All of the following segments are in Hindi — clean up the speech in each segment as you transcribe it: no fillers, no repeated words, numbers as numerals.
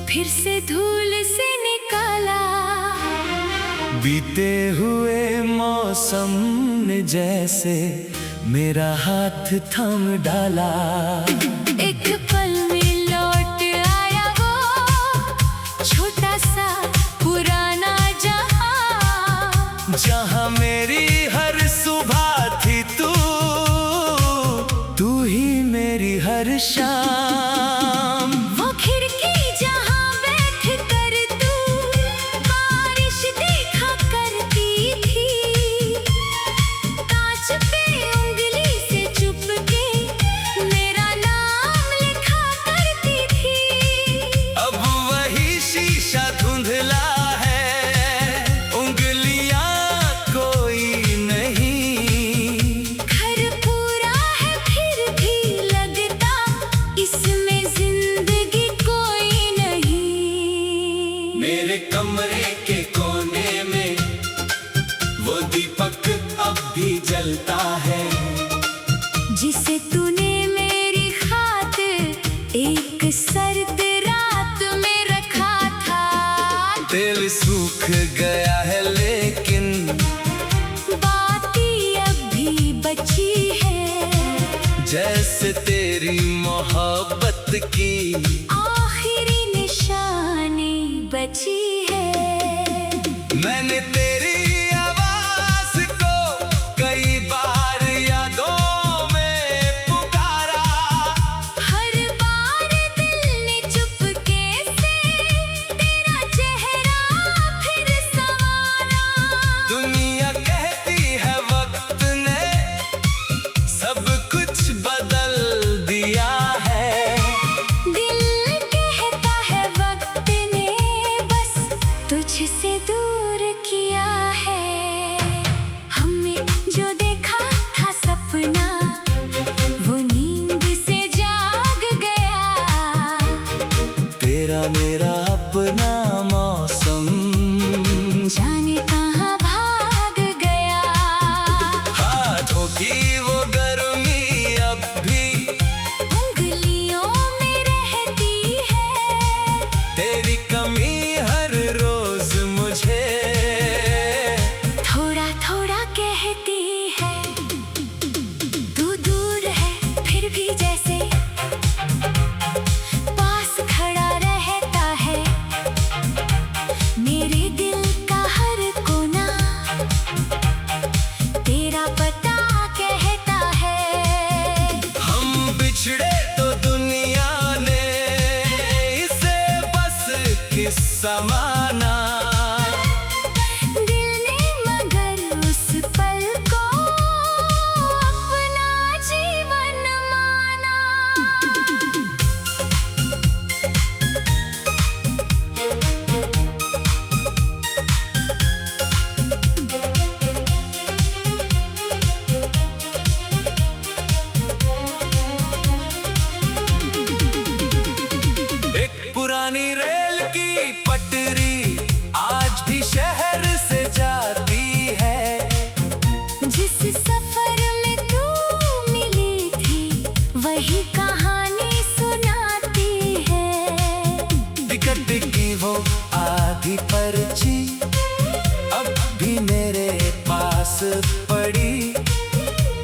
फिर से धूल से निकाला। बीते हुए मौसम ने जैसे मेरा हाथ थाम डाला। एक पल में लौट आया वो छोटा सा पुराना जहां, जहां मेरी हर सुबह थी तू ही मेरी हर शाम। वो खिड़की जहां बैठ कर तू बारिश देखा करती थी, कांच पे उंगली से चुपके मेरा नाम लिखा करती थी। अब वही शीशा धुंधला है, उंगलियां कोई नहीं। घर पूरा है फिर भी लगता इसमें जिंदगी कोई नहीं। मेरे कमरे के कोने में वो दीपक अब भी जलता है, जिसे तूने मेरी खातिर एक सर्द रात में रखा था। दिल सूख गया है लेकिन बाती अब भी बची है, जैसे तेरी मोहब्बत की आखिरी निशानी बची है। मैंने तेरी आवाज को कई बार यादों में पुकारा। हर बार दिल ने चुपके से तेरा चेहरा फिर संवारा। दुनिया कहती है वक्त ने सब कुछ बदल दिया है। दिल कहता है वक्त ने बस तुझसे दूर किया है। हमने जो देखा था सपना वो नींद से जाग गया। तेरा मेरा अपना मौसम जाने कहाँ भाग गया। हाथों की वो गर्मी अब भी उंगलियों में रहती है, तेरी कमी हर रोज मुझे थोड़ा थोड़ा कहती है। तू दूर है फिर भी जैसे पास खड़ा रहता है। मेरे दिल का हर कोना तेरा पता कहता है। हम बिछड़े तो दुनिया ने इसे बस किस्सा माना। दिल ने मगर उस पल को अपना जीवन माना। एक पुरानी रेल की पटरी आज भी शहर से जाती है। जिस सफर में तू मिली थी वही कहानी सुनाती है। टिकट की वो आधी पर्ची अब भी मेरे पास पड़ी।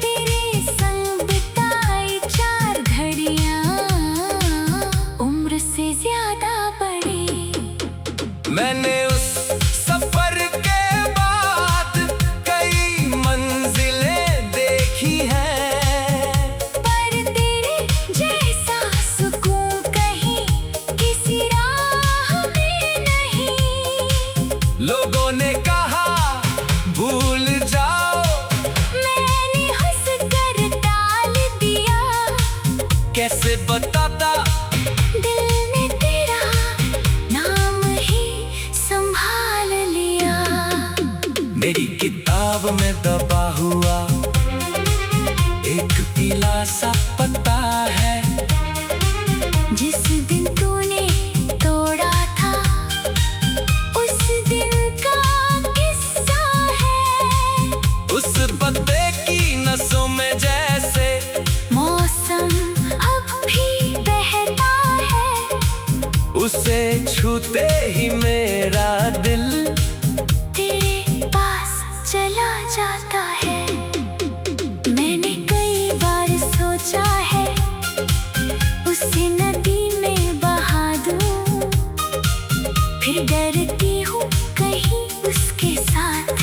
तेरे संग बिताई 4 घड़ियां उम्र से ज्यादा बड़ी। मैंने उस सफर के बाद कई मंजिलें देखी हैं, पर तेरे जैसा सुकून कहीं किसी राह में नहीं। लोगों ने कहा भूल जाओ, मैंने हंस कर टाल दिया। कैसे बताता दिल ने तेरा नाम ही संभाल लिया। मेरी किताब में दबा हुआ एक पीला सा पत्ता है। जिस दिन तूने तोड़ा था उस दिन का किस्सा है। उस पत्ते की नसों में जैसे मौसम अब भी बहता है। उसे छूते ही मेरा दिल तेरे पास चला जाता है। मैंने कई बार सोचा है उसे नदी में बहा दूं, फिर डरती हूँ कहीं उसके साथ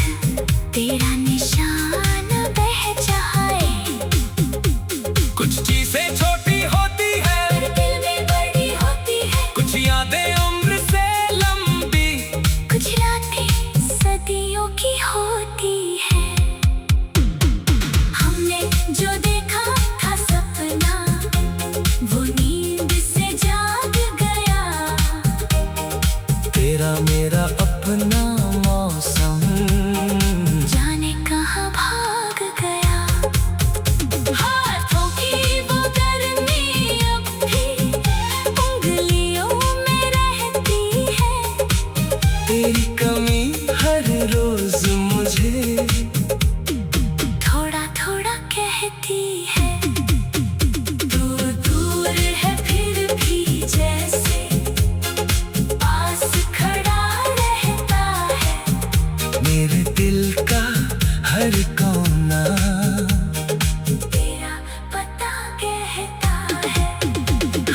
तेरा निशान बह जाए। कुछ चीजें छोटी होती है पर दिल में बड़ी होती है, कुछ यादें उम्र से लंबी, कुछ रातें सदियों की होती है। हमने जो देखा था सपना वो नींद से जाग गया। तेरा मेरा अपना मौसम जाने कहाँ भाग गया। हाथों की वो गर्मी अब भी उंगलियों में रहती है। तेरी कमी हर रोज मुझे थोड़ा थोड़ा कहती है। दूर दूर है फिर भी जैसे पास खड़ा रहता है। मेरे दिल का हर कोना तेरा पता कहता है।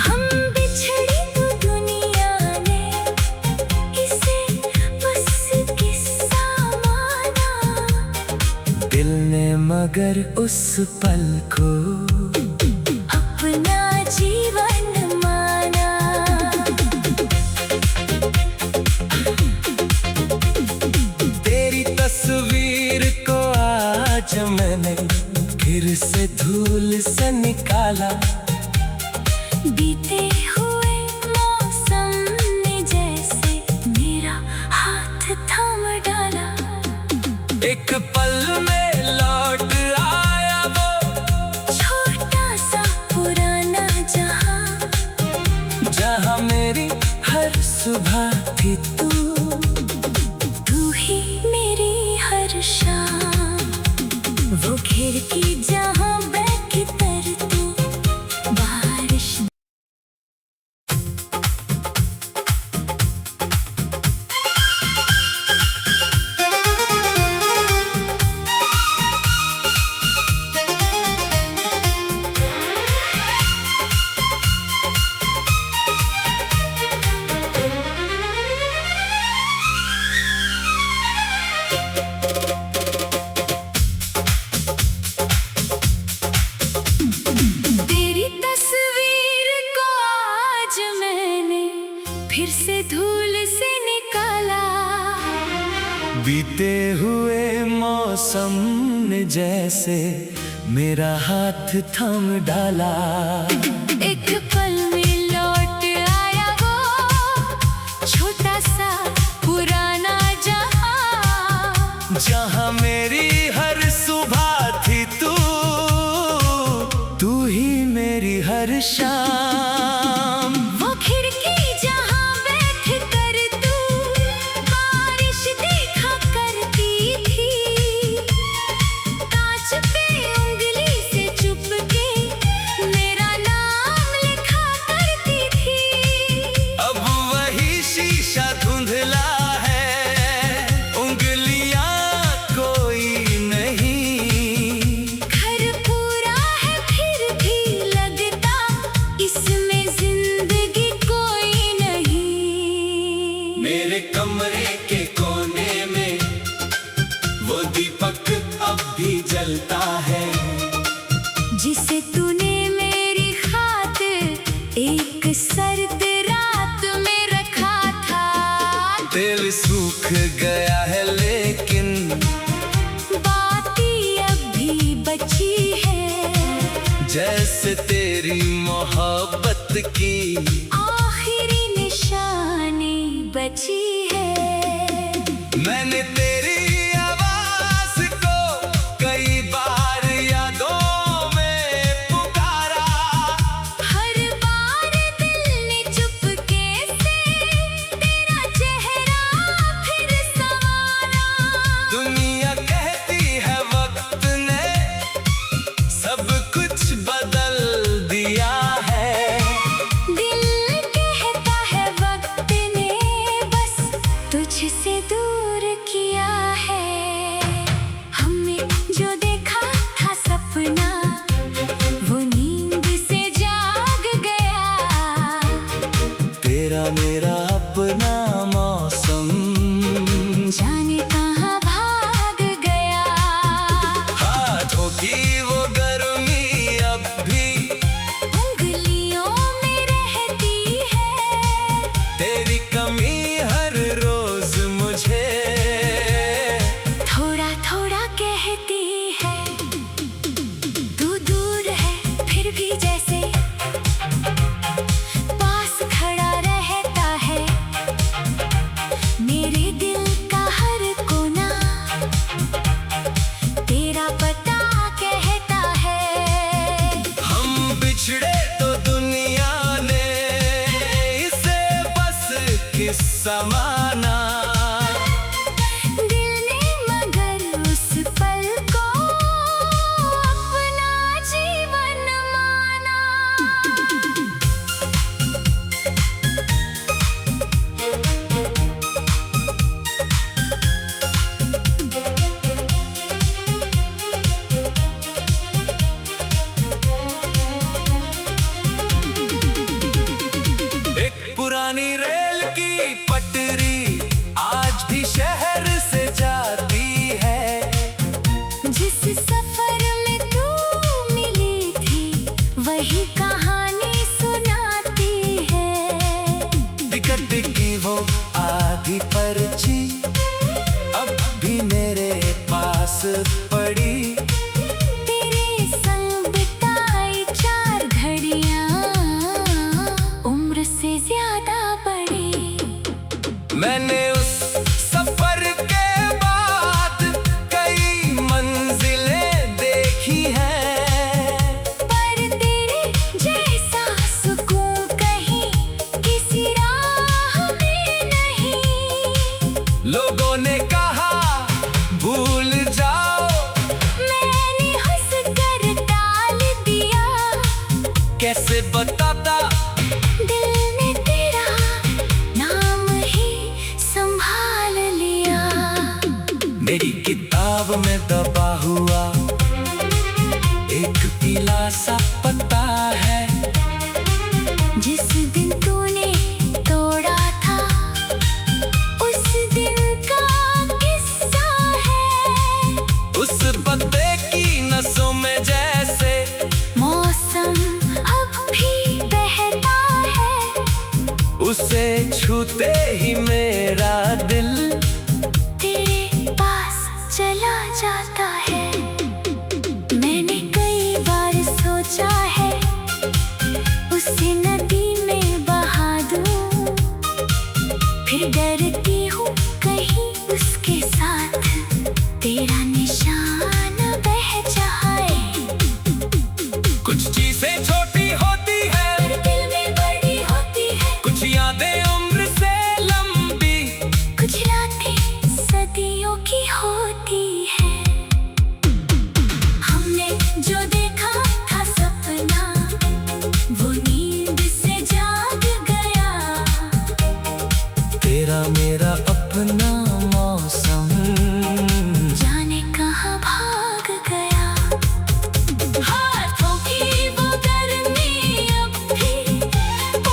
हम बिछड़ी तो दुनिया ने इसे बस किस्सा माना। दिल ने मगर उस पल को अपना जीवन माना। तेरी तस्वीर को आज मैंने फिर से धूल से निकाला। बीते हुए मौसम ने जैसे मेरा हाथ थाम डाला। एक पल में लौट आया वो छोटा सा पुराना जहां, जहाँ मेरी हर सुबह थी तू ही मेरी हर शाम। वो खिड़की जहां बैठी तर तू बारिश। तेरी तस्वीर को आज मैंने फिर से धूल से निकाला। बीते हुए मौसम ने जैसे मेरा हाथ थाम डाला। एक पल में लौट आया वो छोटा सा पुराना जहां, जहाँ मेरी हर सुबह थी तू ही मेरी हर शाम। वो खिड़की जहां बैठ कर तू बारिश देखा करती थी। कांच पे उंगली से चुपके मेरा नाम लिखा करती थी। अब वही शीशा धुंधला है, उंगलियां कोई नहीं। घर पूरा है फिर भी लगता इसमें जिंदगी कोई नहीं। मेरे कमरे के कोने में वो दीपक अब भी जलता है, जिसे तूने मेरी खातिर एक सर्द रात में रखा था। तेल सूख गया है लेकिन बाती अब भी बची है, जैसे तेरी मोहब्बत की आखिरी निशानी बची है। मैंने तेरी आवाज को कई बार यादों में पुकारा। हर बार दिल ने चुपके से तेरा चेहरा फिर संवारा। दुनिया कहती है वक्त ने सब कुछ बदल दिया है। दिल कहता है वक्त मेरा अपना मौसम। जाने कहाँ भाग गया। हाथों की वो गर्मी अब भी उंगलियों में रहती है। तेरी कमी हर रोज मुझे थोड़ा थोड़ा कहती है। तू दूर है फिर भी जैसे पास खड़ा रहता है। मेरे दिल का हर कोना तेरा पता कहता है। हम बिछड़े तो दुनिया ने इसे बस किस्सा माना। दिल ने मगर उस पल को अपना जीवन माना। एक पुरानी रेल की पटरी आज भी शहर से जाती है। जिस सफर में तू मिली थी वही कहानी सुनाती है। टिकट की वो आधी पर्ची अब भी मेरे पास पड़ी। तेरे संग बिताई 4 घड़ियां उम्र से ज्यादा बड़ी। मैंने उस सफर के बाद कई मंजिलें देखी हैं। पर तेरे जैसा सुकून कहीं किसी राह में नहीं। लोगों ने कहा भूल जाओ, मैंने हंस कर टाल दिया। कैसे बताता दिल ने तेरा नाम ही संभाल लिया। मेरी किताब में दबा हुआ एक पीला सा पत्ता है। जिस दिन तूने तोड़ा था उस दिन का किस्सा है। उस पत्ते की नसों में जैसे मौसम अब भी बहता है। उसे छूते ही मेरा दिल तेरे पास चला जाता है। मैंने कई बार सोचा है उसे नदी में बहा दूं। फिर डरती हूँ कहीं उसके साथ तेरा निशान बह जाए। कुछ चीजें छोटी होती है, पर दिल में बड़ी होती है। कुछ यादें उम्र से लंबी, कुछ रातें सदियों की होती है। हमने जो देखा था सपना वो नींद से जाग गया। तेरा मेरा अपना मौसम। जाने कहाँ भाग गया। हाथों की वो गर्मी अब भी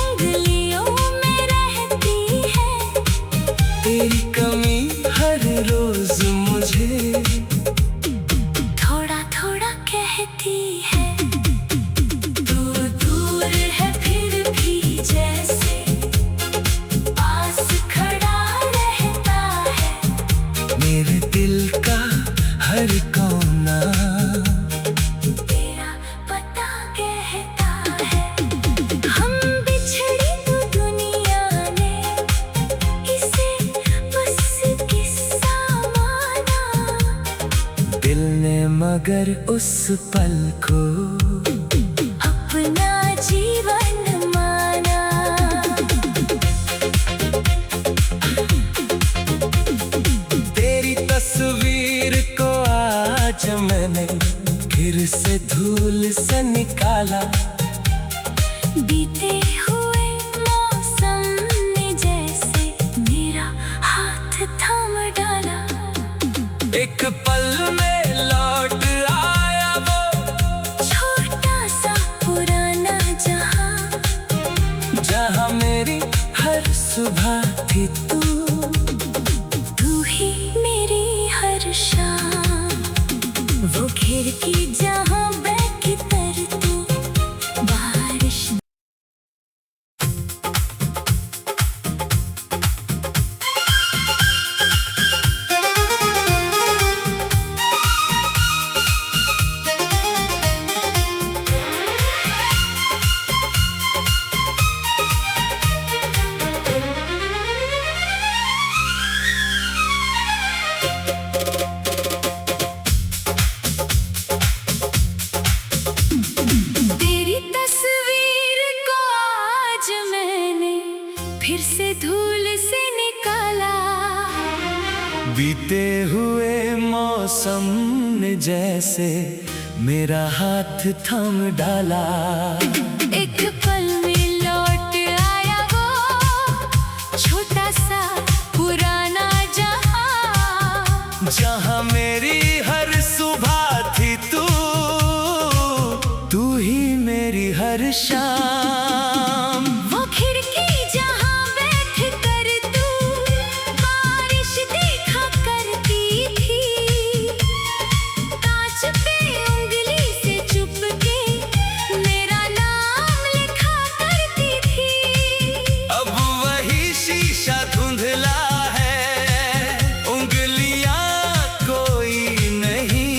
उंगलियों में रहती है। तेरी कमी हर रोज मुझे थोड़ा थोड़ा कहती है। तू दूर है फिर भी जैसे पास खड़ा रहता है। मेरे दिल का हर कोना तेरा पता कहता है। हम बिछड़े तो दुनिया ने इसे बस किस्सा माना। दिल ने मगर उस पल को अपना जीवन माना। तेरी तस्वीर को आज मैंने फिर से धूल से निकाला। बीते हुए मौसम ने जैसे मेरा हाथ थाम डाला। एक पल में लौट आया वो छोटा सा पुराना जहां, जहां मेरी हर हर सुबह थी तू। तू ही मेरी हर शाम, वो खिड़की जहाँ बैठी तर तू बारिश। तेरी तस्वीर को आज मैंने फिर से धूल से निकाला। बीते हुए मौसम ने जैसे मेरा हाथ थम डाला। एक पल में लौट आया वो छोटा सा पुराना जहां, जहाँ मेरी हर सुबह थी तू, तू ही मेरी हर शाम। वो खिड़की जहाँ बैठ कर तू बारिश देखा करती थी। कांच पे उंगली से चुपके मेरा नाम लिखा करती थी। अब वही शीशा धुंधला है, उंगलियां कोई नहीं।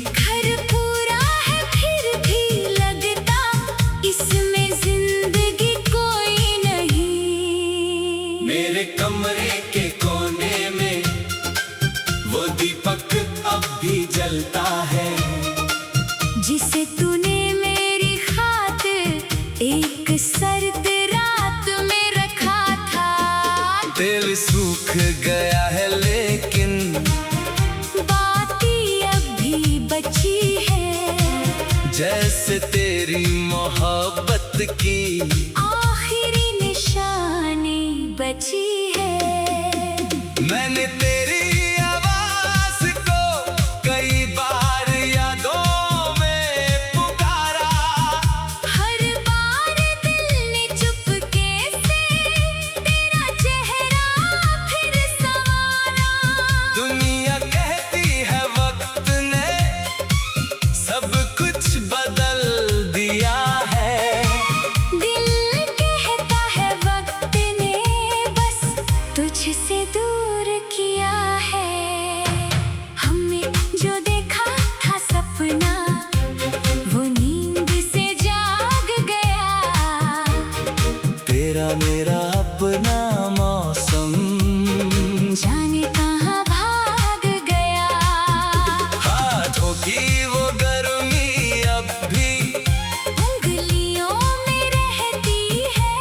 घर पूरा है फिर भी लगता इसमें जिंदगी कोई नहीं। मेरे कमरे के कोने में वो दीपक अब भी जलता है, जिसे तूने मेरी खातिर एक सर्द रात में रखा था। तेल सूख गया है लेकिन बाती अब भी बची है, जैसे तेरी मोहब्बत की आखिरी निशानी बची है। मैंने तेरी आवाज को कई बार यादों में पुकारा। हर बार दिल ने चुपके से तेरा चेहरा फिर संवारा। दुनिया कहती है वक्त ने सब कुछ बदल दिया है। दिल कहता है वक्त ने बस तुझसे दूर किया है। हमने जो देखा था सपना वो नींद से जाग गया। तेरा मेरा अपना मौसम जाने कहाँ भाग गया। हाथों की वो गर्मी अब भी उंगलियों में रहती है।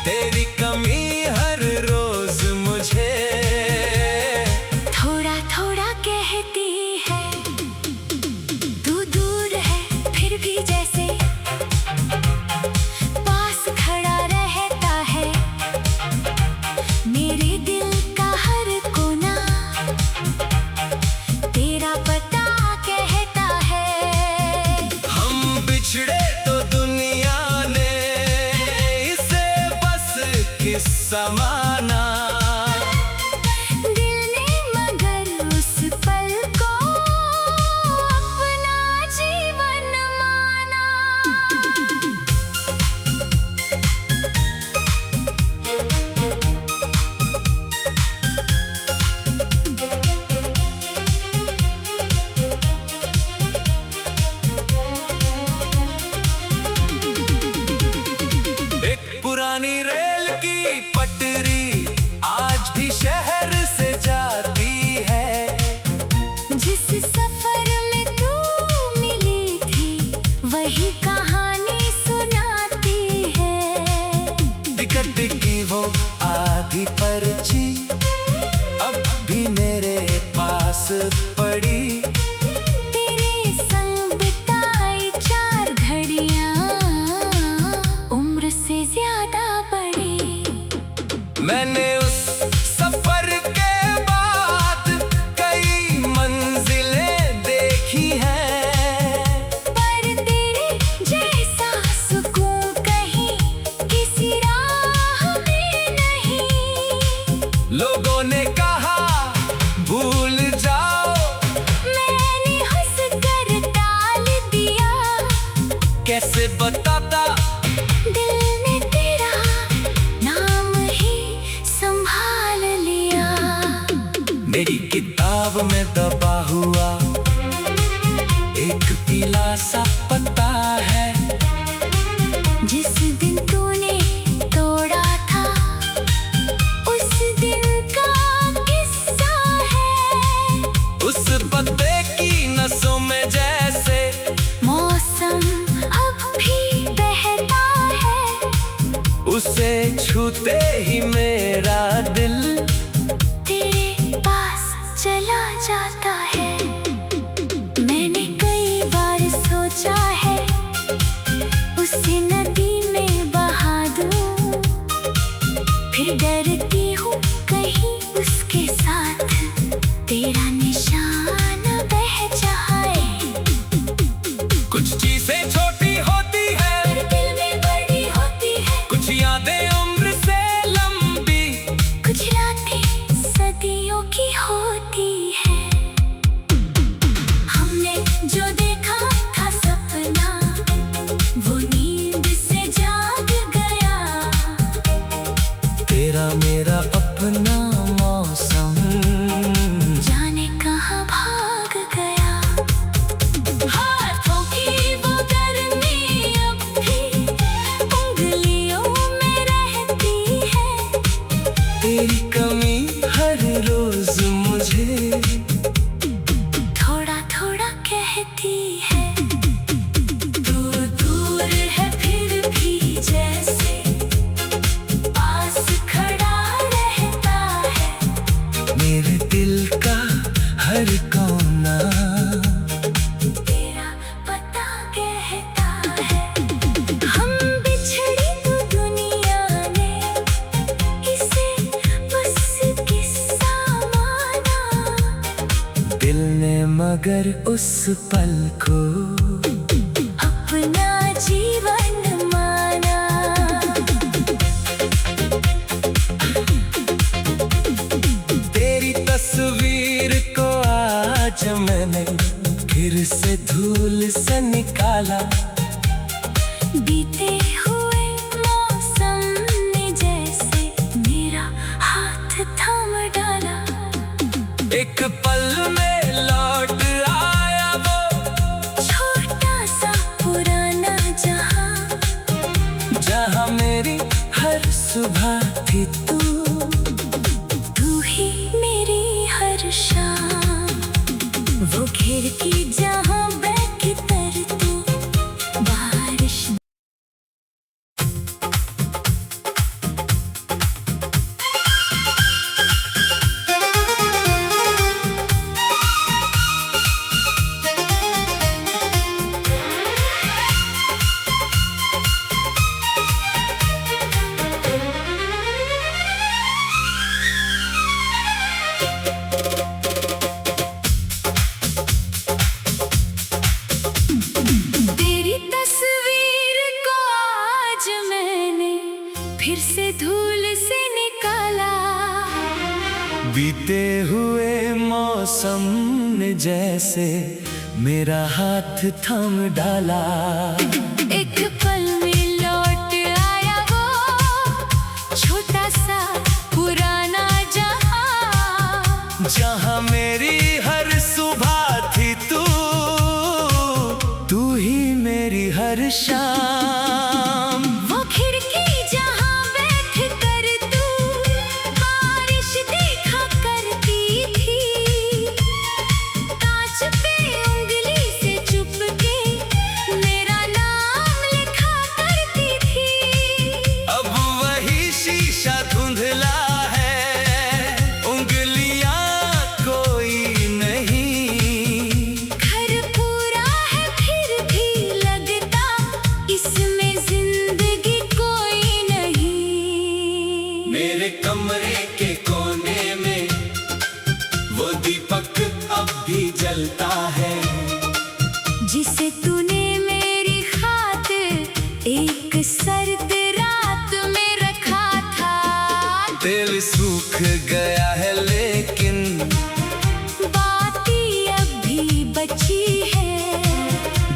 तेरी कमी हर रोज मुझे थोड़ा थोड़ा कहती है। तू दूर है फिर भी जैसे पास खड़ा रहता है। मेरे दिल का हर कोना तेरा पता कहता है। हम बिछड़े तो दुनिया ने इसे बस किस्सा माना। दिल ने मगर उस पल को अपना जीवन माना। एक पुरानी रेल की पटरी आज भी शहर से जाती है। जिस सफर में तू मिली थी वही कहानी सुनाती है। टिकट की वो आधी पर्ची अब भी मेरे पास पड़ी। तेरे संग बिताई 4 घड़ियां उम्र से ज्यादा बड़ी। मैंने उस सफर के बाद कई मंजिलें देखी हैं, पर तेरे जैसा सुकून कहीं किसी राह दबा हुआ एक पीला सा पत्ता है। जिस दिन तूने तोड़ा था उस दिन का किस्सा है। उस पत्ते की नसों में जैसे मौसम अब भी बहता है। उसे छूते ही मेरा दिल तेरे पास चला जाता है। मैंने कई बार सोचा है उसे नदी में बहा दूं, फिर डरती हूँ कहीं उसके साथ तेरा निशान बह जाए। कुछ चीजें छोटी होती है पर दिल में बड़ी होती है। कुछ यादें उम्र से लंबी, कुछ रातें सदियों की होती है। हमने जो देखा था सपना वो नींद से जाग गया। तेरा मेरा अपना मौसम जाने कहाँ भाग गया। हाथों की वो गर्मी अब भी उंगलियों में रहती है। तेरी कमी हर रोज मुझे थोड़ा थोड़ा कहती है। दूर दूर है फिर भी जैसे पास खड़ा रहता है। मेरे दिल का हर कोना तेरा पता कहता है। हम बिछड़ी तो दुनिया ने इसे बस किस्सा माना। दिल ने मगर उस पल को अपना जीवन माना। तेरी तस्वीर को आज मैंने फिर से धूल से निकाला। बीते हुए मौसम ने जैसे मेरा हाथ थाम डाला। एक पल में लौट आया वो छोटा सा पुराना जहां, जहाँ मेरी हर सुबह थी तू ही मेरी हर शाम। वो खिड़की जहां बैठी तर तू बारिश। तेरी तस्वीर को आज मैंने फिर से धूल से निकाला। बीते हुए मौसम ने जैसे मेरा हाथ थाम डाला। एक पल में लौट आया वो छोटा सा पुराना जहां, जहाँ मेरी हर सुबह थी तू ही मेरी हर शाम। वो खिड़की जहां बैठ कर तू बारिश देखा करती थी। कांच पे उंगली से चुपके मेरा नाम लिखा करती थी। अब वही शीशा धुंधला है, उंगलियां कोई नहीं। घर पूरा है फिर भी लगता इसमें जिंदगी कोई नहीं। मेरे कमरे के कोने में वो दीपक अब भी जलता है, जिसे तूने मेरी खातिर एक सर्द रात में रखा था। दिल सूख गया है लेकिन बाती अब भी बची है।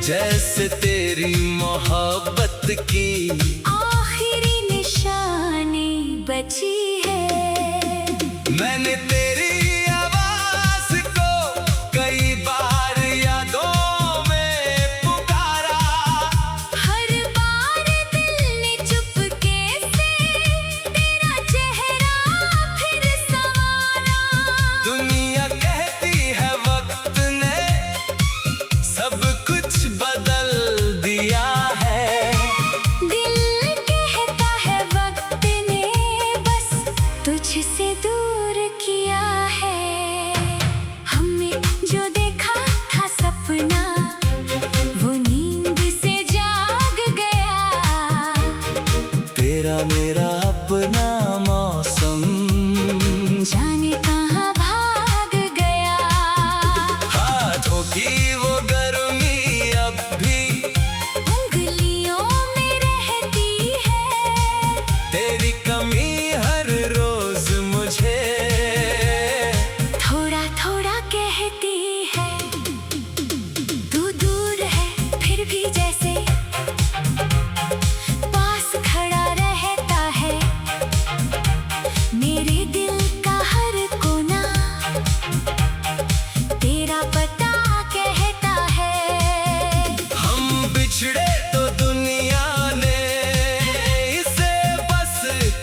जैसे तेरी मोहब्बत की आखिरी निशानी बची है। मैंने तेरी आवाज को तेरा मेरा अपना मौसम जाने कहाँ भाग गया। हाथों की वो गर्मी अब भी उंगलियों में रहती है। तेरी कमी हर रोज मुझे थोड़ा थोड़ा कहती है। तू दूर है फिर भी जैसे पास खड़ा रहता है। मेरे दिल का हर कोना तेरा पता कहता है। हम बिछड़े तो दुनिया ने इसे बस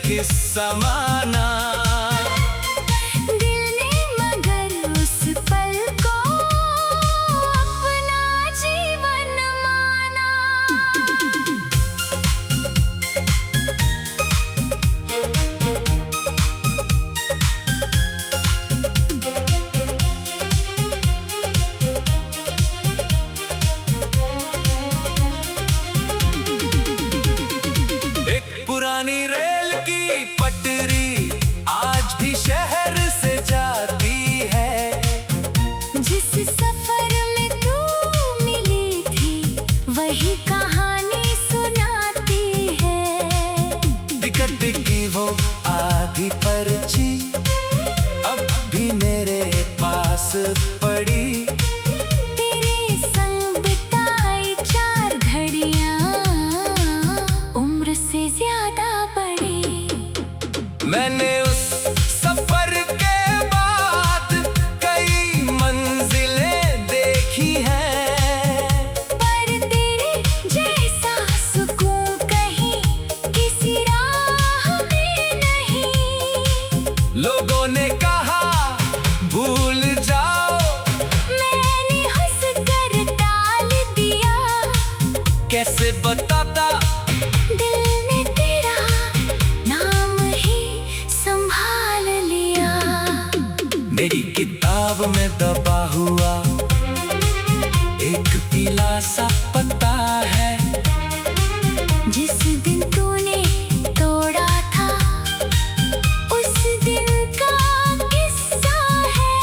किस्सा माना। दिल ने मगर उस पल को अपना जीवन माना। एक पुरानी रेल की पटरी आज भी शहर से जाती है। जिस सफर में तू मिली थी वही कहानी सुनाती है। टिकट की वो आधी पर्ची अब भी मेरे पास पड़ी। तेरे संग बिताई 4 घड़ियां उम्र से ज्यादा बड़ी। मैंने उस सफर के बाद कई मंजिलें देखी हैं। पर तेरे जैसा सुकून कहीं किसी राह में नहीं। लोगों ने कहा भूल जाओ, मैंने हंस कर टाल दिया। कैसे बताता दिल ने तेरा नाम ही संभाल लिया। मेरी किताब में दबा हुआ एक पीला सा पत्ता है। जिस दिन तूने तोड़ा था उस दिन का किस्सा है।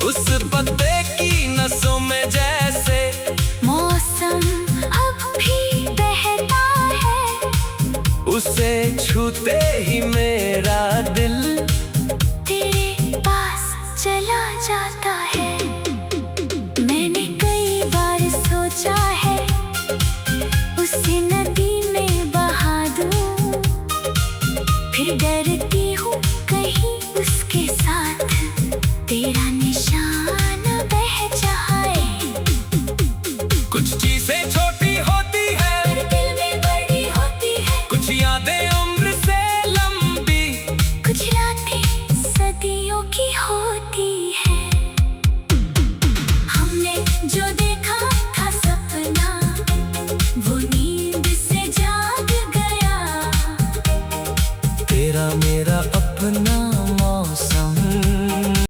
उस पत्ते की नसों में जैसे मौसम अब भी बहता है। उसे छूते ही मेरा दिल तेरे पास चला जाता है। मैंने कई बार सोचा है उसे नदी में बहा दूं। फिर डरती हूँ कहीं उसके साथ तेरा निशान बह जाए। कुछ चीजें छोटी होती है, पर दिल में बड़ी होती है। कुछ यादें उम्र से लंबी, कुछ रातें सदियों की होती है। हमने जो देखा था सपना वो नींद से जाग गया। तेरा मेरा अपना